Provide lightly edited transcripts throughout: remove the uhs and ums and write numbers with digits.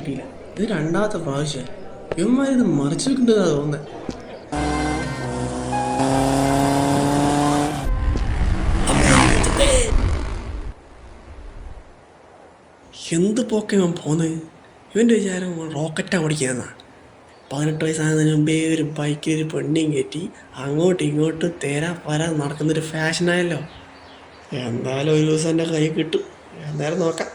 കിട്ടിയില്ല. ഇത് രണ്ടാമത്തെ പ്രാവശ്യം ഇവന്മാരിത് മറിച്ചു വെക്കേണ്ടതാ തോന്നുന്നത്. എന്ത് പോക്കെ ഇവൻ പോന്നത്? ഇവൻ്റെ വിചാരം റോക്കറ്റാ ഓടിക്കുന്നതാ. 18 വയസ്സാകുന്നതിന് മുമ്പേ ഒരു ബൈക്കിൽ ഒരു പെണ്ണിയും കയറ്റി അങ്ങോട്ടും ഇങ്ങോട്ടും തേരാ പാരാ നടക്കുന്നൊരു ഫാഷനായല്ലോ. എന്തായാലും ഒരു ദിവസം എൻ്റെ കൈ കിട്ടും. എന്തായാലും നോക്കാം.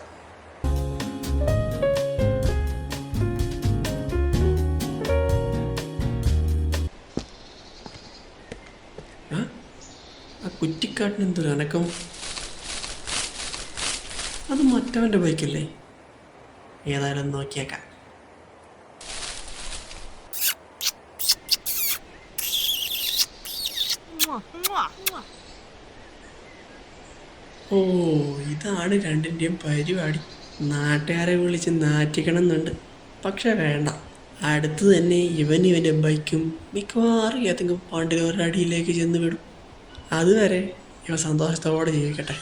ആ കുറ്റിക്കാട്ടിന് എന്തൊരു അനക്കം? അത് മറ്റവൻ്റെ ബൈക്കല്ലേ? ഏതായാലും നോക്കിയേക്കാം. ഓ, ഇതാണ് രണ്ടിൻ്റെയും പരിപാടി. നാട്ടുകാരെ വിളിച്ച് നാറ്റിക്കണം എന്നുണ്ട്. പക്ഷെ വേണ്ട, അടുത്ത് തന്നെ ഇവൻ്റെ ബൈക്കും മിക്കവാറും ഏതെങ്കിലും പാണ്ടിലോരുടെ അടിയിലേക്ക് ചെന്ന് വിടും. അതുവരെ ഇവ സന്തോഷത്തോടെ ജീവിക്കട്ടെ.